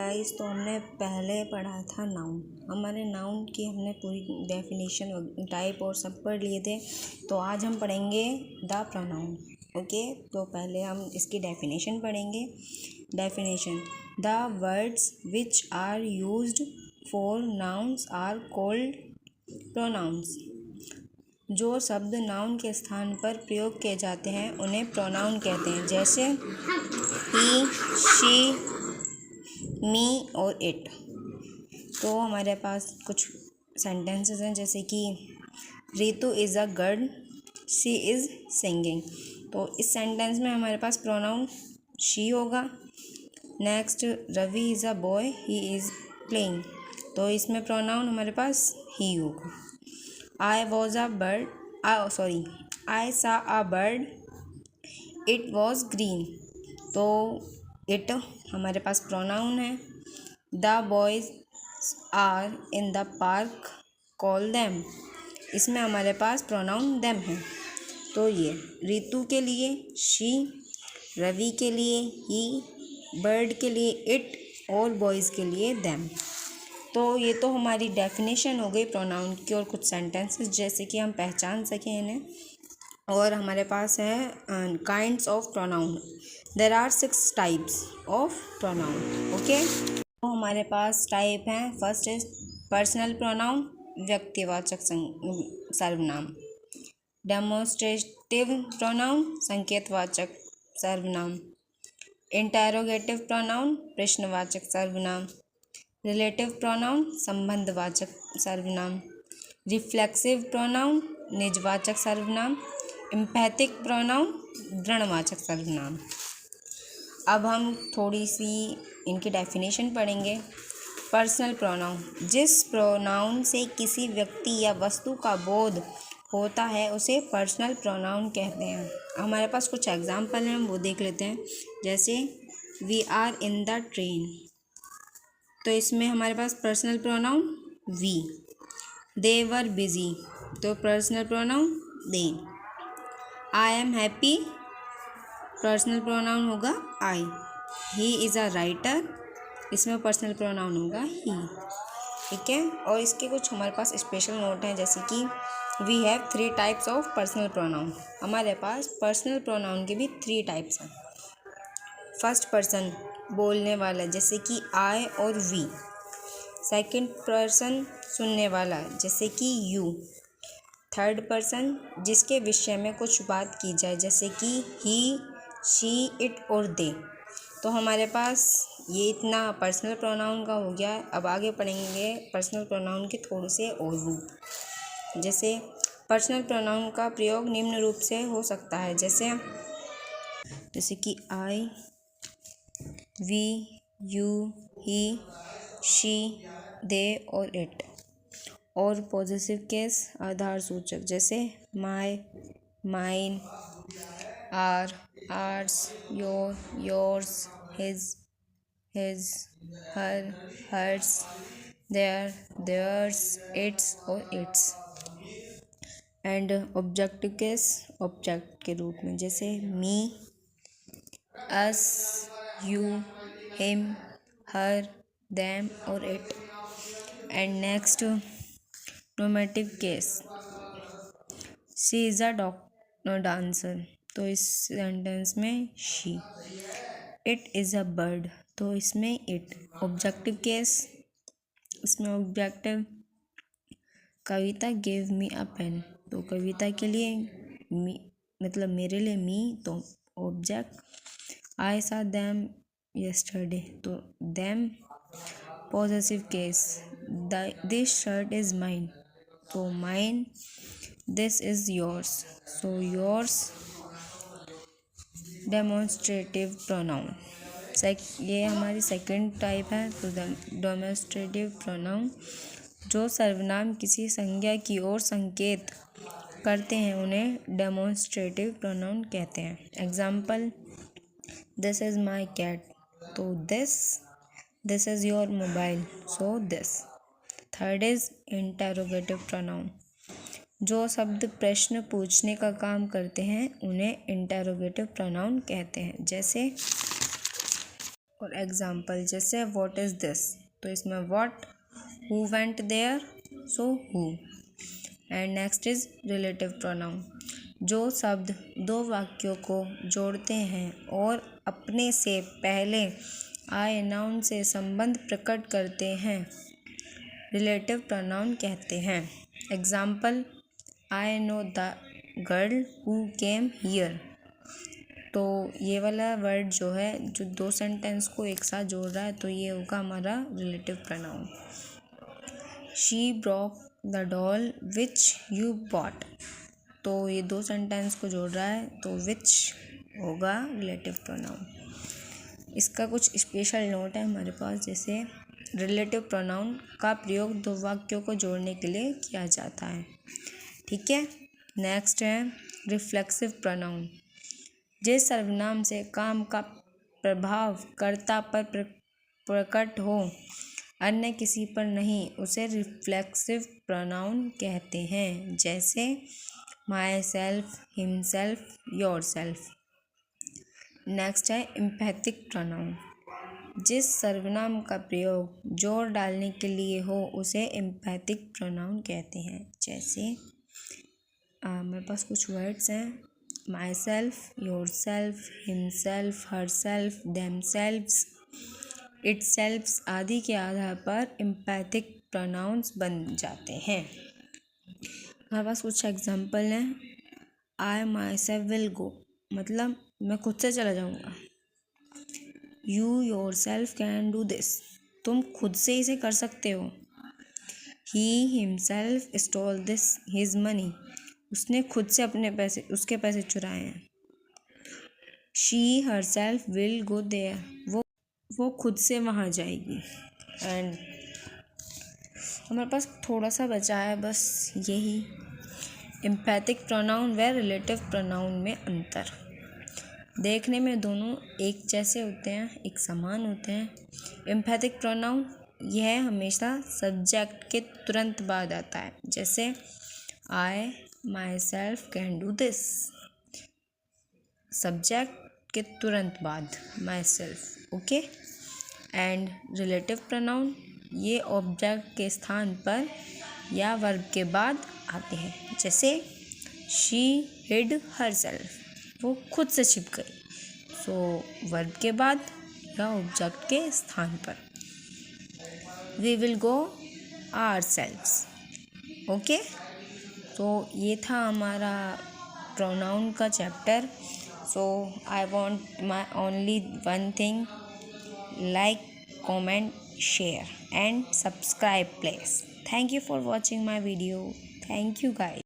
Guys, तो हमने पहले पढ़ा था नाउन। हमारे नाउन की हमने पूरी डेफिनेशन, टाइप और सब पढ़ लिए थे। तो आज हम पढ़ेंगे द प्रोनाउन। ओके, तो पहले हम इसकी डेफिनेशन पढ़ेंगे। Definition: the words which are used for nouns are called pronouns. जो शब्द नाउन के स्थान पर प्रयोग किए जाते हैं उन्हें प्रोनाउन कहते हैं, जैसे ही, शी, मी और इट। तो हमारे पास कुछ सेंटेंसेस हैं, जैसे कि Ritu is a girl, she is singing. तो इस सेंटेंस में हमारे पास प्रोनाउन शी होगा। Next, Ravi is a boy, he is playing. तो इसमें प्रोनाउन हमारे पास ही होगा। I was a bird, I saw a bird, it was green. तो इट हमारे पास प्रोनाउन है। The boys are in the park, call them. इसमें हमारे पास प्रोनाउन देम है। तो ये रितु के लिए शी, रवि के लिए ही, बर्ड के लिए इट और बॉयज़ के लिए देम। तो ये तो हमारी डेफिनेशन हो गई प्रोनाउन की, और कुछ सेंटेंसेस जैसे कि हम पहचान सकें इन्हें। और हमारे पास है kinds of pronoun. There are 6 types of pronoun. Okay, तो हमारे पास टाइप हैं। फर्स्ट इज पर्सनल प्रोनाउन, व्यक्तिवाचक सर्वनाम। डेमोन्स्ट्रेटिव प्रोनाउन, संकेतवाचक सर्वनाम। इंटेरोगेटिव प्रोनाउन, प्रश्नवाचक सर्वनाम। रिलेटिव प्रोनाउन, संबंधवाचक सर्वनाम। रिफ्लेक्सिव प्रोनाउन, निजवाचक सर्वनाम। एम्पैथिक प्रोनाउन, दृढ़वाचक सर्वनाम। अब हम थोड़ी सी इनकी डेफिनेशन पढ़ेंगे। पर्सनल प्रोनाउन: जिस प्रोनाउन से किसी व्यक्ति या वस्तु का बोध होता है उसे पर्सनल प्रोनाउन कहते हैं। हमारे पास कुछ एग्जाम्पल हैं, हम वो देख लेते हैं। जैसे we are in the train, तो इसमें हमारे पास personal pronoun we. They were busy, तो personal pronoun they. I am happy, personal pronoun होगा I. He is a writer, इसमें पर्सनल प्रोनाउन होगा ही। ठीक है, और इसके कुछ हमारे पास स्पेशल नोट हैं, जैसे कि we have 3 types of personal pronoun. हमारे पास पर्सनल प्रोनाउन के भी 3 टाइप्स हैं। फर्स्ट पर्सन, बोलने वाला, जैसे कि आई और वी। सेकंड पर्सन, सुनने वाला, जैसे कि यू। थर्ड पर्सन, जिसके विषय में कुछ बात की जाए, जैसे कि ही, शी, इट और दे। तो हमारे पास ये इतना पर्सनल प्रोनाउन का हो गया। अब आगे पढ़ेंगे पर्सनल प्रोनाउन के थोड़े से और रूप। जैसे पर्सनल प्रोनाउन का प्रयोग निम्न रूप से हो सकता है, जैसे कि I, we, you, he, she, they और इट। और पॉजेसिव केस, आधार सूचक, जैसे my, mine, our, ours, your, yours, his, her, hers, their, theirs, its और its. And objective case, object के रूप में, जैसे me, us, you, him, her, them और it. And next nominative case, she is a dancer, तो इस sentence में she. It is a bird, तो इसमें इट। ऑब्जेक्टिव केस, इसमें ऑब्जेक्टिव, कविता गिव मी अ पेन, तो कविता के लिए मी, मतलब मेरे लिए मी, तो object. I saw them yesterday, तो them. Possessive case, this shirt is mine, तो mine. This is yours, so yours. Demonstrative pronoun, ये हमारी सेकंड टाइप है। तो डेमोन्स्ट्रेटिव प्रोनाउन, जो सर्वनाम किसी संज्ञा की ओर संकेत करते हैं उन्हें डेमोन्स्ट्रेटिव प्रोनाउन कहते हैं। Example: this is my cat, तो this is your mobile, so this. Third is interrogative pronoun, जो शब्द प्रश्न पूछने का काम करते हैं उन्हें इंटेरोगेटिव प्रोनाउन कहते हैं। जैसे और एग्जाम्पल जैसे व्हाट इज़ दिस, तो इसमें what, who went there, so who. And next is relative pronoun, जो शब्द दो वाक्यों को जोड़ते हैं और अपने से पहले आए नाउन से संबंध प्रकट करते हैं, रिलेटिव प्रोनाउन कहते हैं। Example, I know the girl who came here. तो ये वाला वर्ड जो है, जो दो सेंटेंस को एक साथ जोड़ रहा है, तो ये होगा हमारा relative pronoun. She broke the doll which you bought, तो ये दो सेंटेंस को जोड़ रहा है, तो विच होगा रिलेटिव प्रोनाउन। इसका कुछ स्पेशल नोट है हमारे पास, जैसे रिलेटिव प्रोनाउन का प्रयोग दो वाक्यों को जोड़ने के लिए किया जाता है। ठीक है, नेक्स्ट है रिफ्लेक्सिव प्रोनाउन। जिस सर्वनाम से काम का प्रभाव कर्ता पर प्रकट हो, अन्य किसी पर नहीं, उसे रिफ्लेक्सिव प्रोनाउन कहते हैं। जैसे my self, himself, your self. Next है एम्पैथिक प्रोनाउन। जिस सर्वनाम का प्रयोग जोर डालने के लिए हो, उसे एम्पैथिक प्रोनाउन कहते हैं। जैसे मेरे पास कुछ वर्ड्स हैं, myself, yourself, himself, herself, themselves, itself आदि के आधार पर एम्पैथिक प्रोनाउंस बन जाते हैं। हमारे पास कुछ एग्जाम्पल हैं। आई माई सेल्फ विल गो, मतलब मैं खुद से चला जाऊँगा। You yourself can do this, तुम खुद से इसे कर सकते हो। He himself stole this his money, उसने खुद से अपने पैसे, उसके पैसे चुराए हैं। She herself will go there, वो खुद से वहाँ जाएगी। एंड हमारे पास थोड़ा सा बचा है बस यही, एम्पैथिक प्रोनाउन व रिलेटिव प्रोनाउन में अंतर। देखने में दोनों एक जैसे होते हैं, एक समान होते हैं। एम्पैथिक प्रोनाउन यह हमेशा सब्जेक्ट के तुरंत बाद आता है, जैसे I myself can do this, subject के तुरंत बाद myself. Okay. And relative pronoun ये ऑब्जेक्ट के स्थान पर या वर्ब के बाद आते हैं, जैसे शी हिड हर सेल्फ, वो खुद से छिप गई। सो वर्ब के बाद या ऑब्जेक्ट के स्थान पर। We will go ourselves. Okay, तो ये था हमारा प्रोनाउन का chapter. So I want my only one thing, like, comment, share and subscribe please. Thank you for watching my video. Thank you guys.